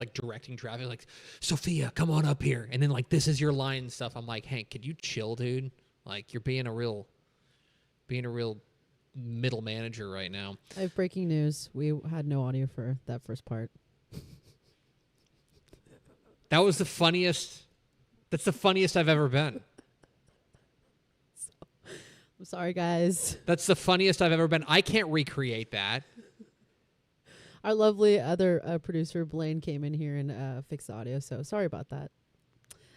like directing traffic, like, Sophia, come on up here. And then like, this is your line and stuff. I'm like, Hank, could you chill, dude? Like, you're being a real middle manager right now. I have breaking news. We had no audio for that first part. That was the funniest. That's the funniest I've ever been. I'm sorry, guys. That's the funniest I've ever been. I can't recreate that. Our lovely other producer, Blaine, came in here and fixed the audio, so sorry about that.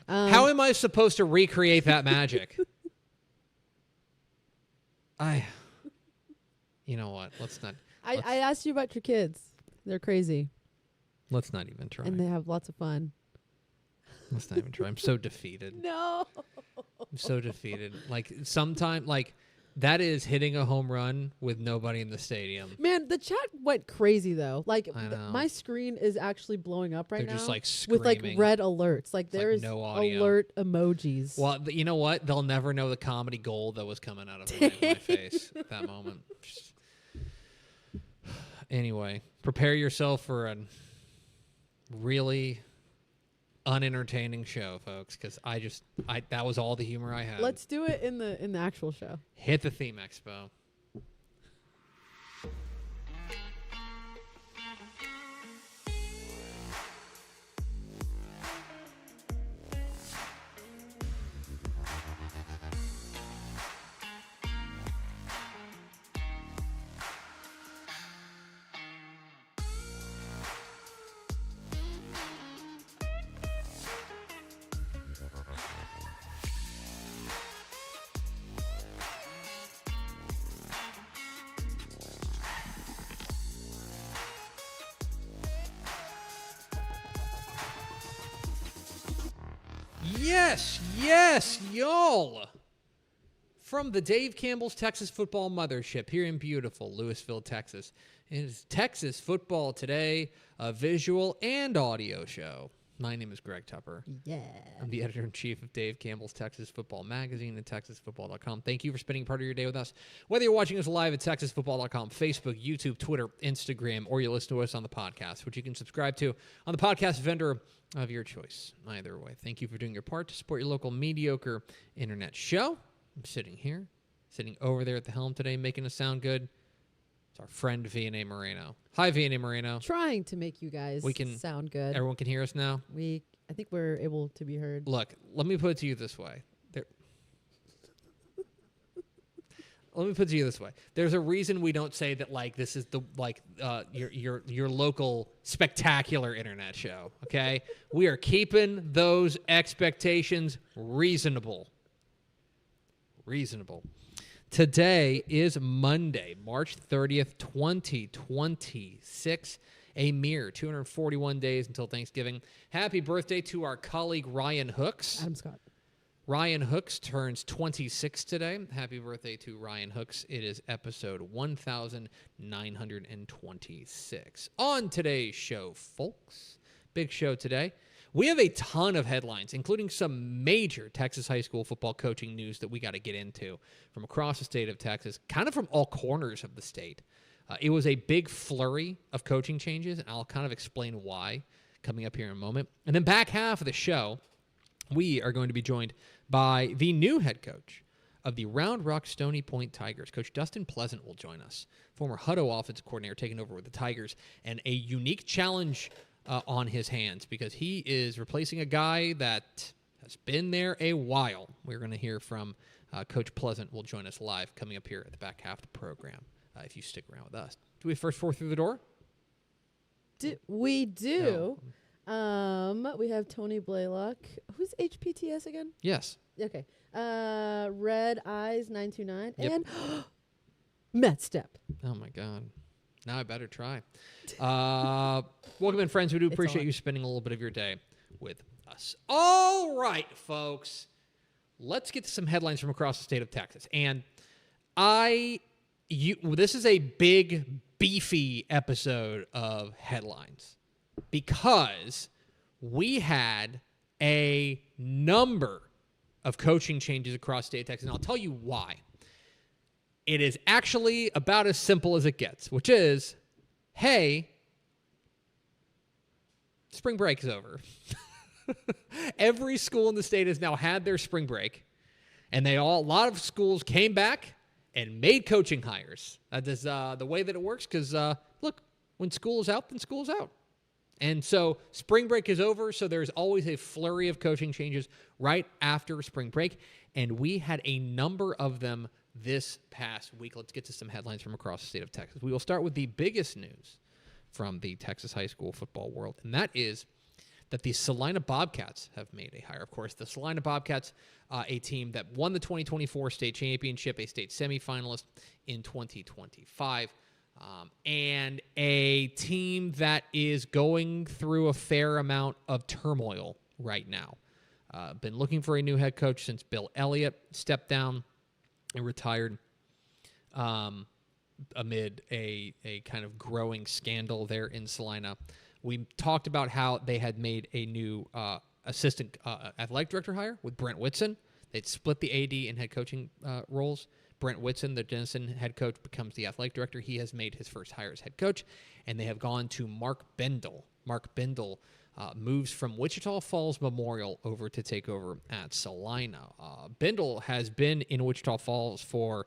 How am I supposed to recreate that magic? You know what? Let's not. I asked you about your kids. They're crazy. Let's not even try. And they have lots of fun. Let's not even try. I'm so defeated. No. I'm so defeated. Like, sometime, like, that is hitting a home run with nobody in the stadium. Man, the chat went crazy, though. Like, I know. my screen is actually blowing up right now. They're just, like, screaming. With, like, red alerts. Like, there's no audio. alert emojis. Well, you know what? They'll never know the comedy gold that was coming out of my face at that moment. Anyway, prepare yourself for a really unentertaining show, folks, because that was all the humor I had. Let's do it in the actual show. Hit the theme expo. Yes, y'all. From the Dave Campbell's Texas Football Mothership here in beautiful Lewisville, Texas. It is Texas Football Today, a visual and audio show. My name is Greg Tepper. Yeah. I'm the editor-in-chief of Dave Campbell's Texas Football Magazine and TexasFootball.com. Thank you for spending part of your day with us. Whether you're watching us live at TexasFootball.com, Facebook, YouTube, Twitter, Instagram, or you listen to us on the podcast, which you can subscribe to on the podcast vendor of your choice. Either way, thank you for doing your part to support your local mediocre internet show. I'm sitting over there at the helm today, making us sound good. It's our friend V&A Moreno. Hi, V&A Moreno. Trying to make you guys sound good. Everyone can hear us now? I think we're able to be heard. Look, let me put it to you this way. There's a reason we don't say that, like, this is the your local spectacular internet show. Okay, we are keeping those expectations reasonable. Today is Monday, March 30th, 2026. A mere 241 days until Thanksgiving. Happy birthday to our colleague Ryan Hooks. Adam Scott. Ryan Hooks turns 26 today. Happy birthday to Ryan Hooks. It is episode 1926. On today's show, folks, big show today. We have a ton of headlines, including some major Texas high school football coaching news that we got to get into from across the state of Texas, kind of from all corners of the state. It was a big flurry of coaching changes, and I'll kind of explain why coming up here in a moment. And then back half of the show, we are going to be joined by the new head coach of the Round Rock Stony Point Tigers. Coach Dustin Pleasant will join us, former Hutto offensive coordinator taking over with the Tigers, and a unique challenge on his hands because he is replacing a guy that has been there a while. We're going to hear from Coach Pleasant will join us live coming up here at the back half of the program if you stick around with us. Do we have first four through the door? We do. No. We have Tony Blaylock. Who's HPTS again? Yes. Okay. Red Eyes 929 Yep. and Met Step. Oh, my God. Now I better try. Welcome in, friends. We do appreciate you spending a little bit of your day with us. All right, folks. Let's get to some headlines from across the state of Texas. And this is a big, beefy episode of headlines because we had a number of coaching changes across the state of Texas. And I'll tell you why. It is actually about as simple as it gets, which is, hey, spring break is over. Every school in the state has now had their spring break, and a lot of schools came back and made coaching hires. That is the way that it works because, look, when school is out, then school is out. And so spring break is over, so there's always a flurry of coaching changes right after spring break, and we had a number of them this past week. Let's get to some headlines from across the state of Texas. We will start with the biggest news from the Texas high school football world, and that is that the Celina Bobcats have made a hire. Of course, the Celina Bobcats, a team that won the 2024 state championship, a state semifinalist in 2025, and a team that is going through a fair amount of turmoil right now. Been looking for a new head coach since Bill Elliott stepped down and retired amid a kind of growing scandal there in Celina. We talked about how they had made a new assistant athletic director hire with Brent Whitson. They'd split the AD and head coaching roles. Brent Whitson, the Denison head coach, becomes the athletic director. He has made his first hire as head coach, and they have gone to Mark Bendel. Mark Bendel moves from Wichita Falls Memorial over to take over at Celina. Bendel has been in Wichita Falls for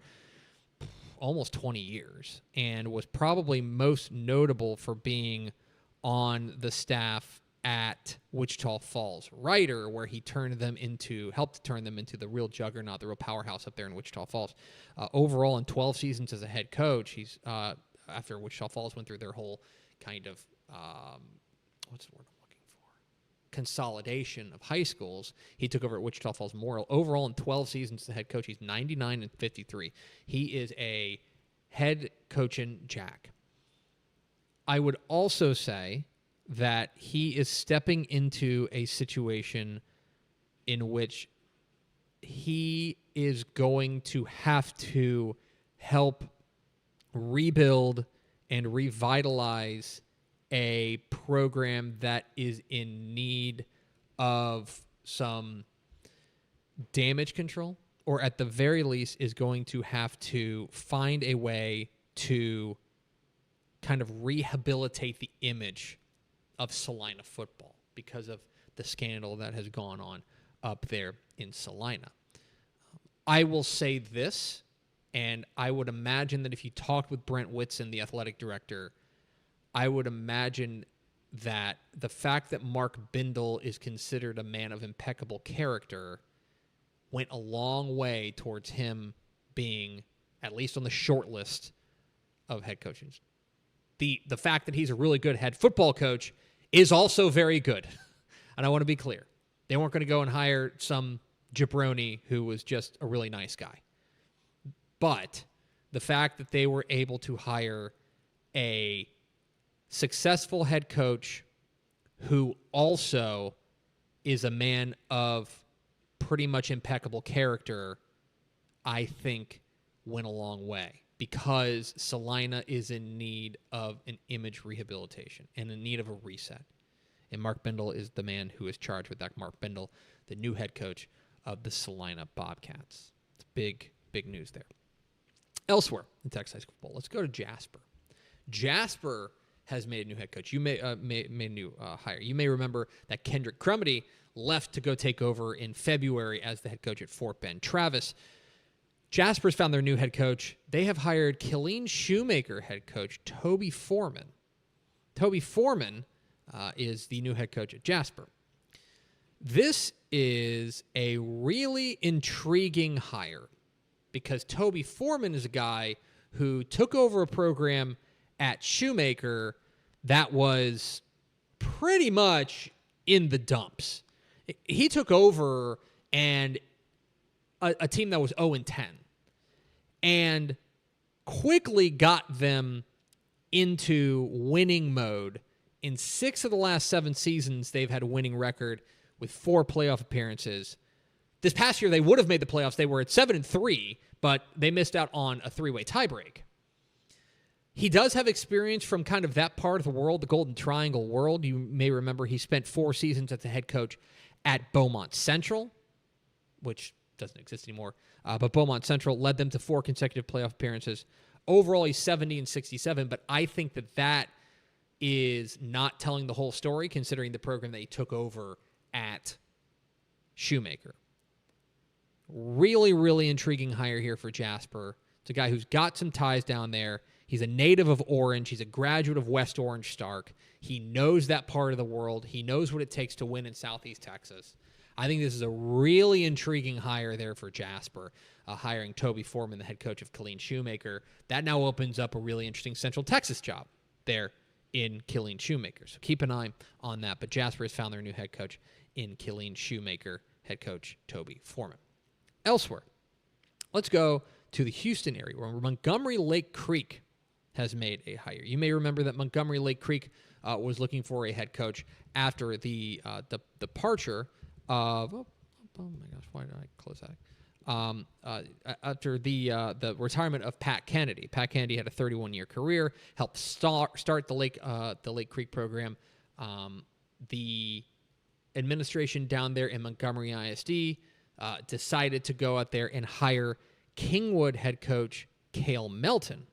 almost 20 years and was probably most notable for being on the staff at Wichita Falls Rider, where he helped turn them into the real juggernaut, the real powerhouse up there in Wichita Falls. Overall, in 12 seasons as a head coach, he's after Wichita Falls went through their whole kind of what's the word I'm looking for? Consolidation of high schools. He took over at Wichita Falls Memorial. Overall, in 12 seasons as a head coach, he's 99-53. He is a head coaching jack. I would also say that he is stepping into a situation in which he is going to have to help rebuild and revitalize a program that is in need of some damage control, or at the very least is going to have to find a way to kind of rehabilitate the image of Celina football because of the scandal that has gone on up there in Celina. I will say this, and I would imagine that if you talked with Brent Whitson, the athletic director, I would imagine that the fact that Mark Bendel is considered a man of impeccable character went a long way towards him being at least on the short list of head coaches. The fact that he's a really good head football coach is also very good. And I want to be clear. They weren't going to go and hire some jabroni who was just a really nice guy. But the fact that they were able to hire a successful head coach who also is a man of pretty much impeccable character, I think went a long way. Because Celina is in need of an image rehabilitation and in need of a reset. And Mark Bendel is the man who is charged with that. Mark Bendel, the new head coach of the Celina Bobcats. It's big, big news there. Elsewhere in Texas high school football, let's go to Jasper. Jasper has made a new head coach. You made a new hire. You may remember that Kendrick Crumity left to go take over in February as the head coach at Fort Bend. Travis, Jasper's found their new head coach. They have hired Killeen Shoemaker head coach Toby Foreman. Toby Foreman is the new head coach at Jasper. This is a really intriguing hire because Toby Foreman is a guy who took over a program at Shoemaker that was pretty much in the dumps. He took over and a team that was 0-10 and quickly got them into winning mode. In 6 of the last 7 seasons, they've had a winning record with 4 playoff appearances. This past year, they would have made the playoffs. They were at 7-3, but they missed out on a 3-way tiebreak. He does have experience from kind of that part of the world, the Golden Triangle world. You may remember he spent 4 seasons as the head coach at Beaumont Central, which doesn't exist anymore. But Beaumont Central led them to 4 consecutive playoff appearances. Overall, he's 70-67, but I think that is not telling the whole story, considering the program that he took over at Shoemaker. Really, really intriguing hire here for Jasper. It's a guy who's got some ties down there. He's a native of Orange. He's a graduate of West Orange Stark. He knows that part of the world. He knows what it takes to win in Southeast Texas. I think this is a really intriguing hire there for Jasper, hiring Toby Foreman, the head coach of Killeen Shoemaker. That now opens up a really interesting Central Texas job there in Killeen Shoemaker. So keep an eye on that. But Jasper has found their new head coach in Killeen Shoemaker, head coach Toby Foreman. Elsewhere, let's go to the Houston area where Montgomery Lake Creek has made a hire. You may remember that Montgomery Lake Creek was looking for a head coach after the departure of oh my gosh, why did I close that? After the retirement of Pat Kennedy. Pat Kennedy had a 31-year career, helped start the Lake Creek program. The administration down there in Montgomery ISD decided to go out there and hire Kingwood head coach Cale Melton.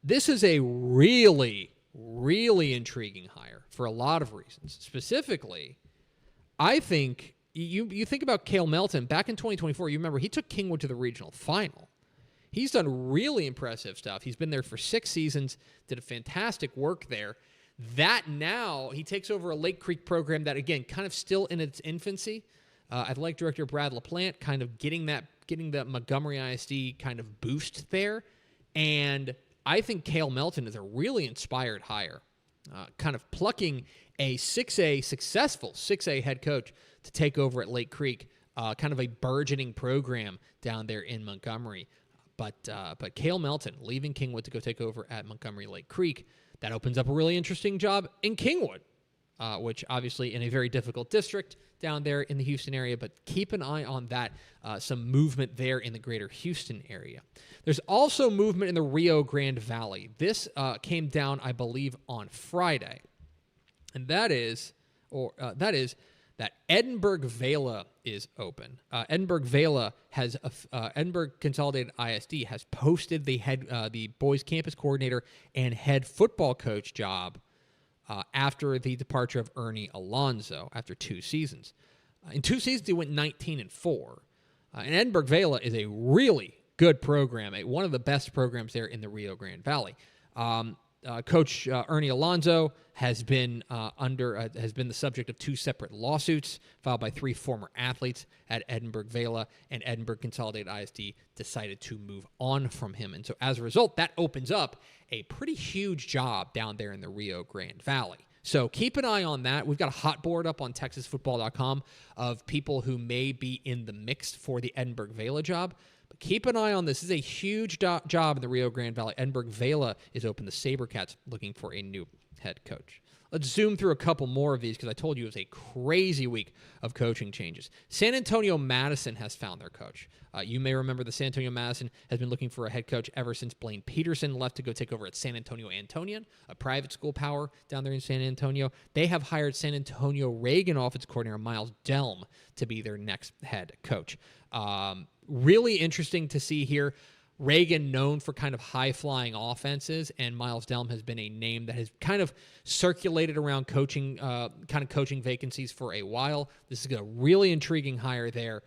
This is a really, really intriguing hire for a lot of reasons. Specifically, I think you think about Cale Melton back in 2024. You remember he took Kingwood to the regional final. He's done really impressive stuff. He's been there for 6 seasons, did a fantastic work there. That now he takes over a Lake Creek program that, again, kind of still in its infancy. Athletic director Brad LaPlante kind of getting the Montgomery ISD kind of boost there. And I think Cale Melton is a really inspired hire, kind of plucking a successful 6A head coach to take over at Lake Creek, kind of a burgeoning program down there in Montgomery. But Cale Melton leaving Kingwood to go take over at Montgomery Lake Creek, that opens up a really interesting job in Kingwood, which obviously in a very difficult district down there in the Houston area, but keep an eye on that, some movement there in the greater Houston area. There's also movement in the Rio Grande Valley. This came down, I believe, on Friday, and that is that Edinburgh Vela is open. Edinburgh Vela has Edinburgh Consolidated ISD has posted the boys campus coordinator and head football coach job after the departure of Ernie Alonso after 2 seasons. In 2 seasons, he went 19-4. And Edinburgh Vela is a really good program, one of the best programs there in the Rio Grande Valley. Coach Ernie Alonso has been the subject of 2 separate lawsuits filed by 3 former athletes at Edinburgh Vela, and Edinburgh Consolidated ISD decided to move on from him. And so as a result, that opens up a pretty huge job down there in the Rio Grande Valley. So keep an eye on that. We've got a hot board up on TexasFootball.com of people who may be in the mix for the Edinburgh Vela job. But keep an eye on this. This is a huge job in the Rio Grande Valley. Edinburgh Vela is open. The SaberCats looking for a new head coach. Let's zoom through a couple more of these because I told you it was a crazy week of coaching changes. San Antonio Madison has found their coach. You may remember the San Antonio Madison has been looking for a head coach ever since Blaine Peterson left to go take over at San Antonio Antonian, a private school power down there in San Antonio. They have hired San Antonio Reagan offensive coordinator Miles Delm to be their next head coach. Really interesting to see here. Reagan known for kind of high-flying offenses, and Miles Delm has been a name that has kind of circulated around coaching vacancies for a while. This is a really intriguing hire there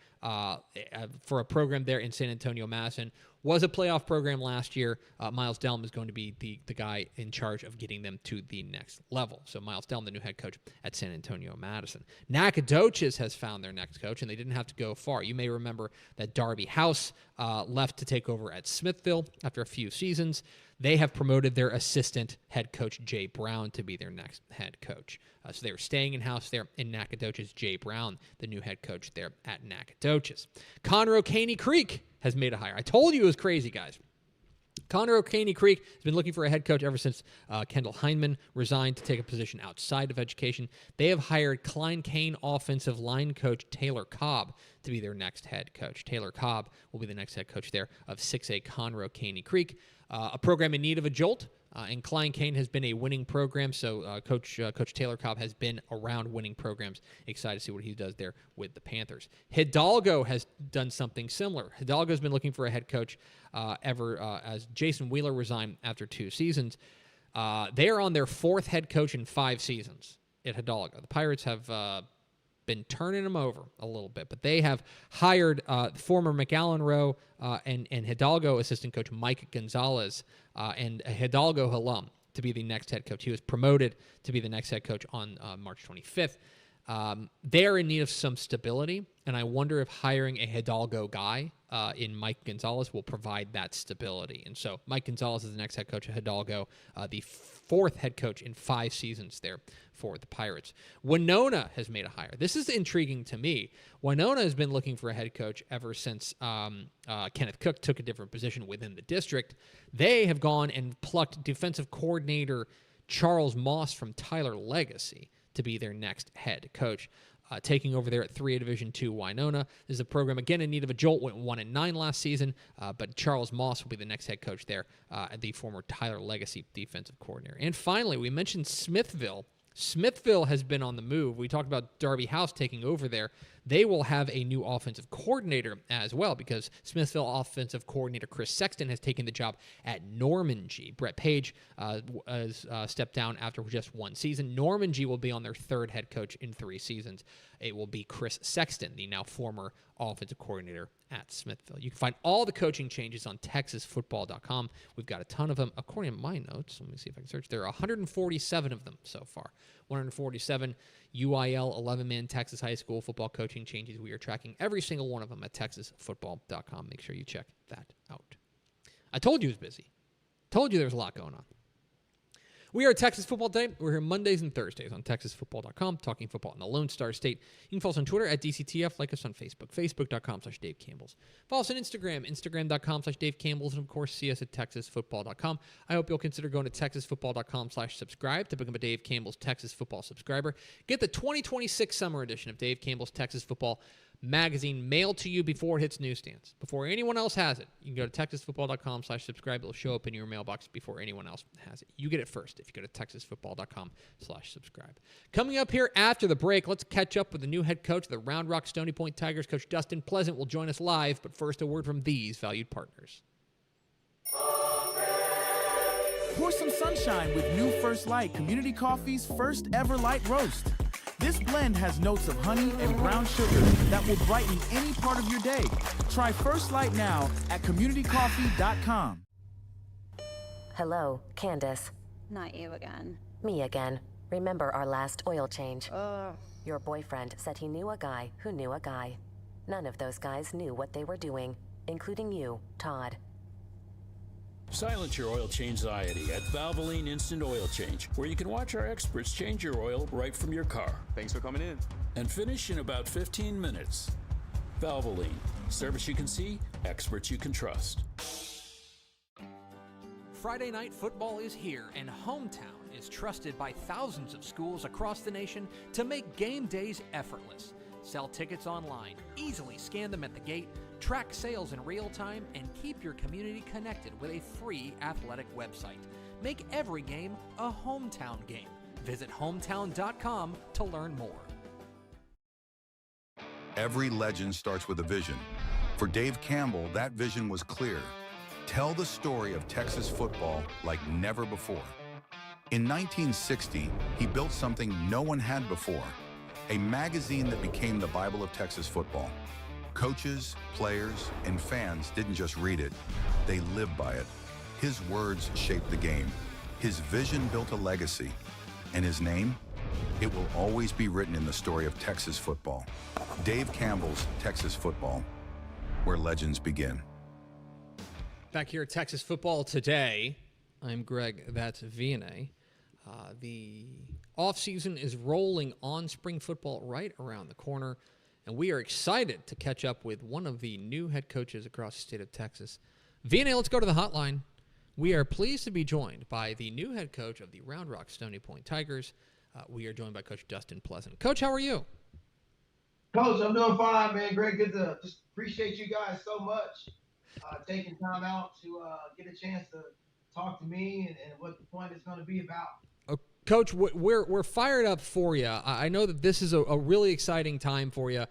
for a program there in San Antonio Madison. Was a playoff program last year. Miles Delm is going to be the guy in charge of getting them to the next level. So Miles Delm, the new head coach at San Antonio Madison. Nacogdoches has found their next coach, and they didn't have to go far. You may remember that Darby House left to take over at Smithville after a few seasons. They have promoted their assistant head coach, Jay Brown, to be their next head coach. So they were staying in-house there in Nacogdoches. Jay Brown, the new head coach there at Nacogdoches. Conroe Caney Creek has made a hire. I told you it was crazy, guys. Conroe Caney Creek has been looking for a head coach ever since Kendall Heineman resigned to take a position outside of education. They have hired Klein Cain offensive line coach Taylor Cobb to be their next head coach. Taylor Cobb will be the next head coach there of 6A Conroe Caney Creek, a program in need of a jolt. And Klein Cain has been a winning program, so Coach Taylor Cobb has been around winning programs. Excited to see what he does there with the Panthers. Hidalgo has done something similar. Hidalgo has been looking for a head coach as Jason Wheeler resigned after 2 seasons. They are on their 4th head coach in 5 seasons at Hidalgo. The Pirates have been turning them over a little bit, but they have hired former McAllen Rowe and Hidalgo assistant coach Mike Gonzalez and a Hidalgo alum to be the next head coach. He was promoted to be the next head coach on March 25th. They are in need of some stability, and I wonder if hiring a Hidalgo guy in Mike Gonzalez will provide that stability. And so Mike Gonzalez is the next head coach at Hidalgo, the 4th head coach in 5 seasons there for the Pirates. Winona has made a hire. This is intriguing to me. Winona has been looking for a head coach ever since Kenneth Cook took a different position within the district. They have gone and plucked defensive coordinator Charles Moss from Tyler Legacy to be their next head coach. Taking over there at 3A Division II Winona. This is a program, again, in need of a jolt. Went 1-9 last season, but Charles Moss will be the next head coach there, the former Tyler Legacy defensive coordinator. And finally, we mentioned Smithville. Smithville has been on the move. We talked about Darby House taking over there. They will have a new offensive coordinator as well, because Smithville offensive coordinator Chris Sexton has taken the job at Norman G. Brett Page has stepped down after just 1 season. Norman G will be on their 3rd head coach in 3 seasons. It will be Chris Sexton, the now former offensive coordinator at Smithville. You can find all the coaching changes on TexasFootball.com. We've got a ton of them. According to my notes, let me see if I can search. There are 147 of them so far. 147 UIL 11-man Texas high school football coaching changes. We are tracking every single one of them at TexasFootball.com. Make sure you check that out. I told you it was busy. Told you there's a lot going on. We are Texas Football Day. We're here Mondays and Thursdays on TexasFootball.com, talking football in the Lone Star State. You can follow us on Twitter at DCTF, like us on Facebook, Facebook.com/Dave Campbell's. Follow us on Instagram, Instagram.com/Dave Campbell's, and of course, see us at TexasFootball.com. I hope you'll consider going to TexasFootball.com/subscribe to become a Dave Campbell's Texas Football subscriber. Get the 2026 summer edition of Dave Campbell's Texas Football magazine mailed to you before it hits newsstands. Before anyone else has it, you can go to TexasFootball.com/subscribe. It'll show up in your mailbox before anyone else has it. You get it first if you go to TexasFootball.com/subscribe. Coming up here after the break, let's catch up with the new head coach of the Round Rock Stony Point Tigers. Coach Dustin Pleasant will join us live, but first a word from these valued partners. Pour some sunshine with new First Light Community Coffee's first ever light roast. This blend has notes of honey and brown sugar that will brighten any part of your day. Try First Light now at communitycoffee.com. Hello, Candace. Not you again. Me again. Remember our last oil change? Your boyfriend said he knew a guy who knew a guy. None of those guys knew what they were doing, including you, Todd. Silence your oil change anxiety at Valvoline Instant Oil Change, where you can watch our experts change your oil right from your car. Thanks for coming in. And finish in about 15 minutes. Valvoline. Service you can see, experts you can trust. Friday night football is here, and Hometown is trusted by thousands of schools across the nation to make game days effortless. Sell tickets online, easily scan them at the gate, track sales in real time, and keep your community connected with a free athletic website. Make every game a hometown game. Visit hometown.com to learn more. Every legend starts with a vision. For Dave Campbell, that vision was clear. Tell the story of Texas football like never before. In 1960, he built something no one had before, a magazine that became the Bible of Texas football. Coaches, players, and fans didn't just read it, they lived by it. His words shaped the game. His vision built a legacy. And his name? It will always be written in the story of Texas football. Dave Campbell's Texas Football, where legends begin. Back here at Texas Football Today, I'm Greg, that's VNA. The offseason is rolling on spring football right around the corner, and we are excited to catch up with one of the new head coaches across the state of Texas. VNA, let's go to the hotline. We are pleased to be joined by the new head coach of the Round Rock Stony Point Tigers. We are joined by Coach Dustin Pleasant. Coach, how are you? Coach, I'm doing fine, man. Greg, good to just appreciate you guys so much taking time out to get a chance to talk to me and what the point is going to be about. Coach, we're fired up for you. I know that this is a really exciting time for you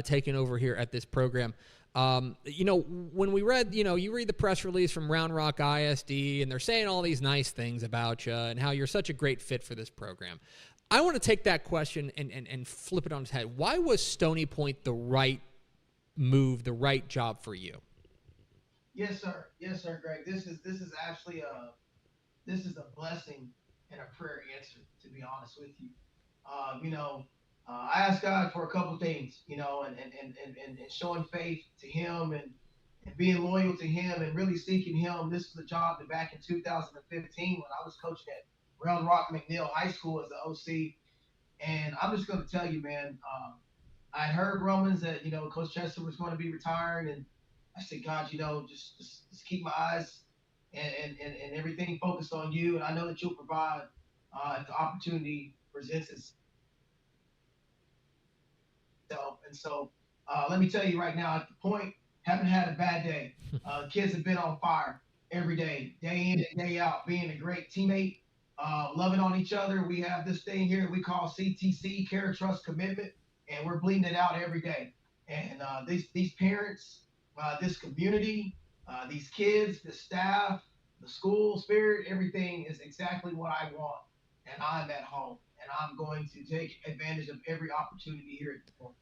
taking over here at this program. When we read, you read the press release from Round Rock ISD, and they're saying all these nice things about you and how you're such a great fit for this program. I want to take that question and flip it on its head. Why was Stony Point the right move, the right job for you? Yes, sir. Yes, sir, Greg. This is actually a blessing and a prayer answer, to be honest with you. I asked God for a couple things, and showing faith to Him and being loyal to Him and really seeking Him. This was a job that back in 2015 when I was coaching at Round Rock McNeil High School as the OC. And I'm just going to tell you, man, I heard rumors that, Coach Chester was going to be retiring. And I said, God, just keep my eyes and everything focused on you. And I know that you'll provide if the opportunity presents itself. And so let me tell you right now, at the point, haven't had a bad day. Kids have been on fire every day in and day out, being a great teammate, loving on each other. We have this thing here we call CTC, Care, Trust, Commitment, and we're bleeding it out every day. And these parents, this community, these kids, the staff, the school spirit, everything is exactly what I want. And I'm at home, and I'm going to take advantage of every opportunity here at the point.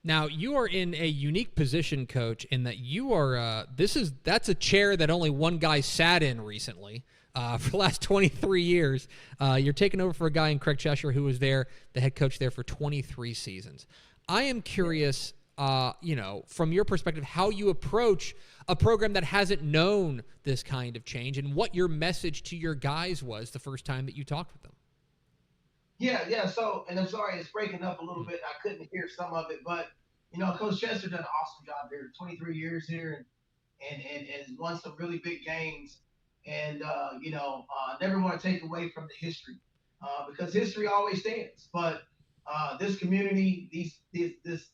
Now, you are in a unique position, Coach, in that you are that's a chair that only one guy sat in recently for the last 23 years. You're taking over for a guy in Craig Cheshire who was there, the head coach there for 23 seasons. I am curious, from your perspective, how you approach a program that hasn't known this kind of change and what your message to your guys was the first time that you talked with them. Yeah. So, and I'm sorry, it's breaking up a little bit. I couldn't hear some of it, but Coach Chester done an awesome job here. 23 years here, and has won some really big games. And never want to take away from the history because history always stands. But this community, this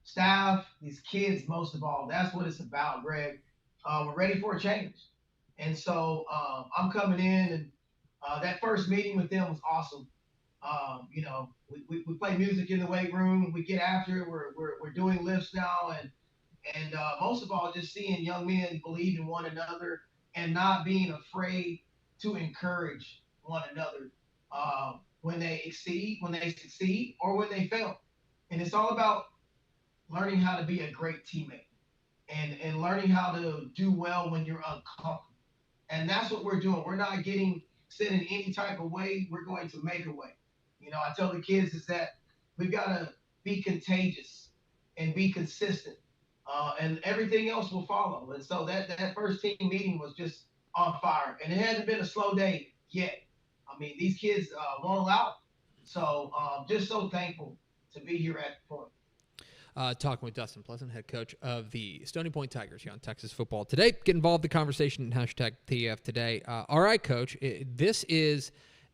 staff, these kids, most of all, that's what it's about, Greg. We're ready for a change, and so I'm coming in, and that first meeting with them was awesome. We play music in the weight room. We get after it. We're doing lifts now, and most of all, just seeing young men believe in one another and not being afraid to encourage one another when they succeed, or when they fail. And it's all about learning how to be a great teammate and learning how to do well when you're uncomfortable. And that's what we're doing. We're not getting set in any type of way. We're going to make a way. I tell the kids is that we've got to be contagious and be consistent, and everything else will follow. And so that first team meeting was just on fire, and it hasn't been a slow day yet. I mean, these kids won't allow it. So just so thankful to be here at the point. Talking with Dustin Pleasant, head coach of the Stony Point Tigers here on Texas Football Today. Get involved in the conversation in hashtag TF Today. All right, Coach, this is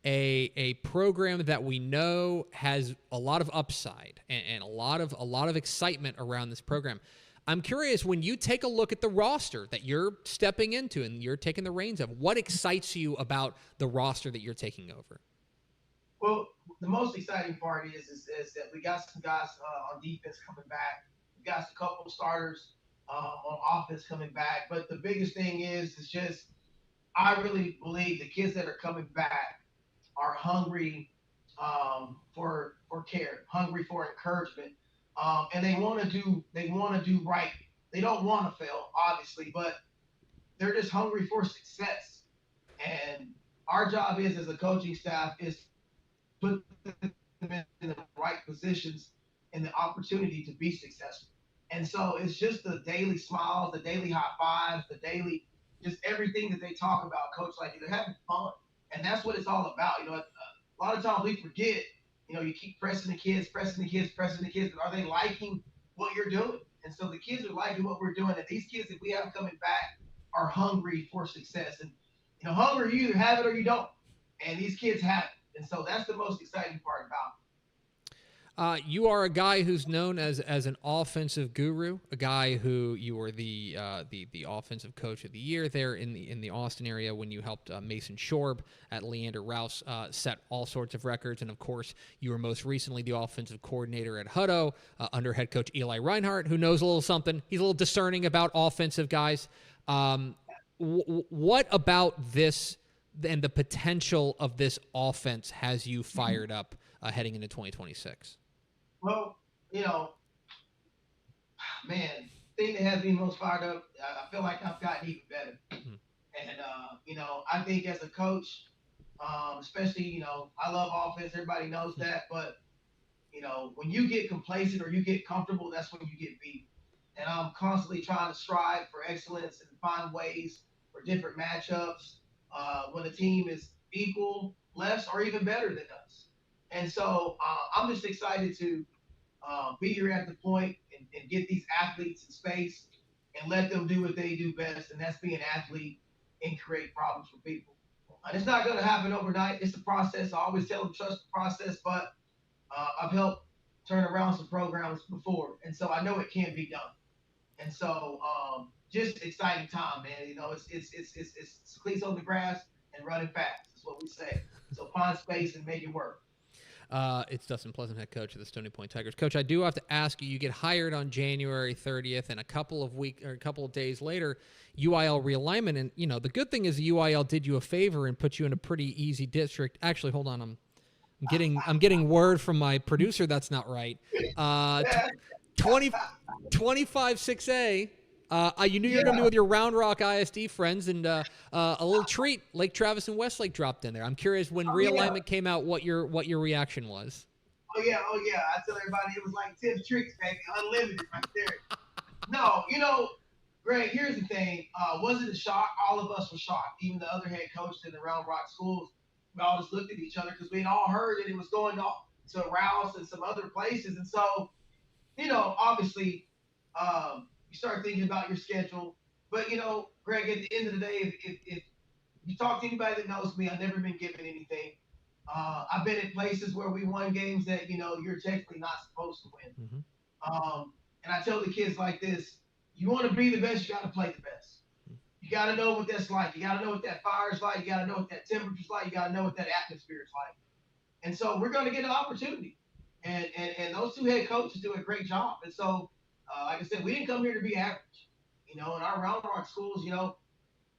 a program that we know has a lot of upside and a lot of excitement around this program. I'm curious, when you take a look at the roster that you're stepping into and you're taking the reins of, what excites you about the roster that you're taking over? Well, the most exciting part is that we got some guys on defense coming back. We got a couple starters on offense coming back. But the biggest thing is just I really believe the kids that are coming back are hungry for care, hungry for encouragement, and they want to do right. They don't want to fail, obviously, but they're just hungry for success. And our job is, as a coaching staff, is put them in the right positions and the opportunity to be successful. And so it's just the daily smiles, the daily high fives, the daily just everything that they talk about, Coach. Like, they're having fun. And that's what it's all about. A lot of times we forget, you keep pressing the kids, but are they liking what you're doing? And so the kids are liking what we're doing. And these kids that we have coming back are hungry for success. And, hunger, you either have it or you don't. And these kids have it. And so that's the most exciting part about You are a guy who's known as an offensive guru, a guy who you were the offensive coach of the year there in the Austin area when you helped Mason Shorb at Leander Rouse set all sorts of records, and of course you were most recently the offensive coordinator at Hutto under head coach Eli Reinhardt, who knows a little something. He's a little discerning about offensive guys. What about this and the potential of this offense has you fired up heading into 2026? Well, man, the thing that has me most fired up, I feel like I've gotten even better. Mm-hmm. And, I think as a coach, especially, I love offense. Everybody knows that. But, when you get complacent or you get comfortable, that's when you get beat. And I'm constantly trying to strive for excellence and find ways for different matchups when the team is equal, less, or even better than us. And so I'm just excited to be here at the point and get these athletes in space and let them do what they do best, and that's be an athlete and create problems for people. And it's not going to happen overnight. It's a process. I always tell them trust the process, but I've helped turn around some programs before, and so I know it can be done. And so just exciting time, man. It's cleats on the grass and running fast. That's what we say. So find space and make it work. It's Dustin Pleasant, head coach of the Stony Point Tigers. Coach, I do have to ask you, you get hired on January 30th, and a couple of days later, UIL realignment. And, the good thing is the UIL did you a favor and put you in a pretty easy district. Actually, hold on. I'm getting word from my producer that's not right. 25-6A. You knew you were going to be with your Round Rock ISD friends, and a little treat, Lake Travis and Westlake dropped in there. I'm curious, when realignment came out, what your reaction was. Oh yeah. I tell everybody it was like 10 treats, baby, unlimited right there. No, Greg, here's the thing. Was it a shock? All of us were shocked. Even the other head coaches in the Round Rock schools, we all just looked at each other because we had all heard that it was going off to Rouse and some other places. And so, obviously, you start thinking about your schedule. But, Greg, at the end of the day, if you talk to anybody that knows me, I've never been given anything. I've been in places where we won games that, you're technically not supposed to win. Mm-hmm. And I tell the kids like this, you want to be the best, you got to play the best. You got to know what that's like. You got to know what that fire is like. You got to know what that temperature's like. You got to know what that atmosphere is like. And so we're going to get an opportunity. And those two head coaches do a great job. And so, like I said, we didn't come here to be average. In our Round Rock schools,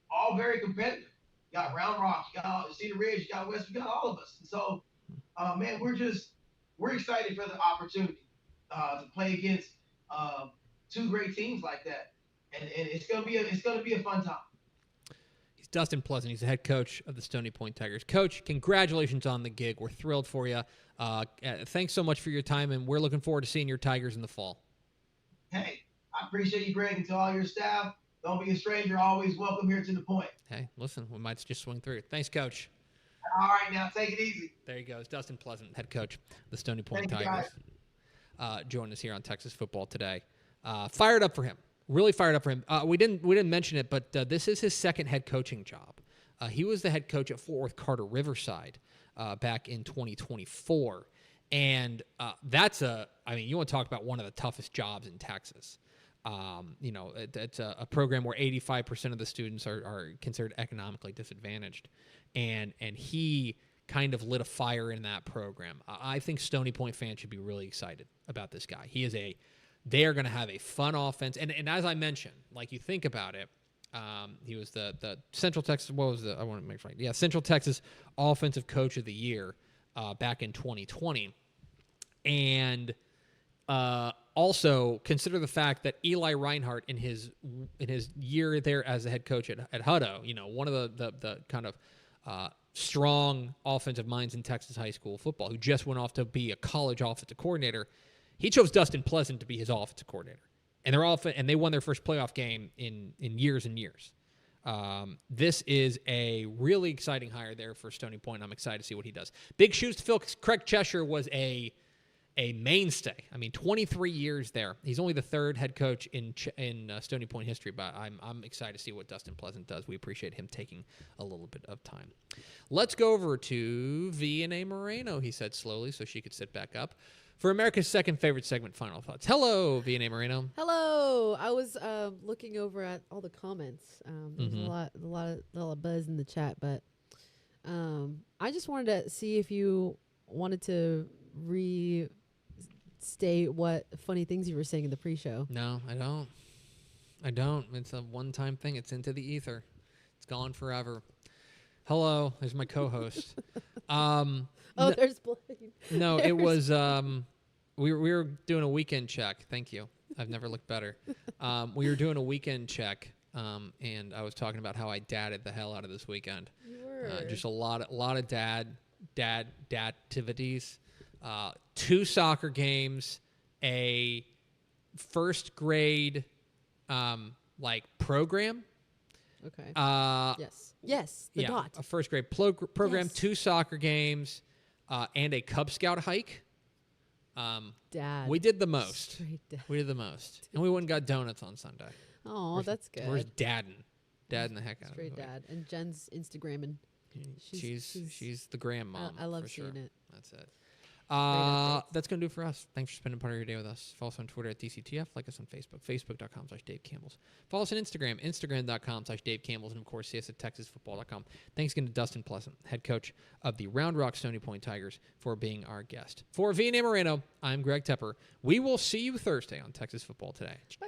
all very competitive. You got Round Rock, you got Cedar Ridge, you got West, you got all of us. And so, man, we're excited for the opportunity to play against two great teams like that. And it's gonna be a fun time. He's Dustin Pleasant. He's the head coach of the Stony Point Tigers. Coach, congratulations on the gig. We're thrilled for you. Thanks so much for your time, and we're looking forward to seeing your Tigers in the fall. Hey, I appreciate you, Greg, and to all your staff. Don't be a stranger. Always welcome here to the point. Hey, listen, we might just swing through. Thanks, Coach. All right, now take it easy. There you go. It's Dustin Pleasant, head coach of the Stony Point Tigers. Joining us here on Texas Football Today. Fired up for him. Really fired up for him. We didn't mention it, but this is his second head coaching job. He was the head coach at Fort Worth Carter Riverside back in 2024. And you want to talk about one of the toughest jobs in Texas. It's a program where 85% of the students are considered economically disadvantaged. And he kind of lit a fire in that program. I think Stony Point fans should be really excited about this guy. They are going to have a fun offense. And as I mentioned, like you think about it, he was the Central Texas, I want to make sure. Yeah, Central Texas Offensive Coach of the Year back in 2020. And also consider the fact that Eli Reinhardt in his year there as a head coach at Hutto, one of the kind of strong offensive minds in Texas high school football, who just went off to be a college offensive coordinator, he chose Dustin Pleasant to be his offensive coordinator, and they won their first playoff game in years and years. This is a really exciting hire there for Stony Point. I'm excited to see what he does. Big shoes to fill. Craig Cheshire was a a mainstay. I mean, 23 years there. He's only the third head coach in Stony Point history, but I'm excited to see what Dustin Pleasant does. We appreciate him taking a little bit of time. Let's go over to V&A Moreno, he said slowly so she could sit back up. For America's second favorite segment, Final Thoughts. Hello, V&A Moreno. Hello. I was looking over at all the comments. There's a lot of buzz in the chat, but I just wanted to see if you wanted to restate what funny things you were saying in the pre-show. No, I don't. It's a one-time thing. It's into the ether. It's gone forever. Hello, there's my co-host. There's Blaine. No, it was we were doing a weekend check. Thank you. I've never looked better. We were doing a weekend check, and I was talking about how I dadded the hell out of this weekend. You were. Just a lot of dad activities. 2 soccer games, a first grade program. Okay. Yes. The dot. A first grade program, Yes. 2 soccer games, and a Cub Scout hike. Dad. We did the most. Straight dad. We did the most, and we went and got donuts on Sunday. Oh, that's good. Where's dadding the heck out of it. Straight dad. And Jen's Instagramming. She's the grandmom. I love for seeing sure. it. That's it. updates. That's going to do it for us. Thanks for spending part of your day with us. Follow us on Twitter at DCTF. Like us on Facebook, facebook.com/Dave Campbell's. Follow us on Instagram, instagram.com/Dave Campbell's. And, of course, see us at texasfootball.com. Thanks again to Dustin Pleasant, head coach of the Round Rock Stony Point Tigers, for being our guest. For V&A Moreno, I'm Greg Tepper. We will see you Thursday on Texas Football Today. Bye.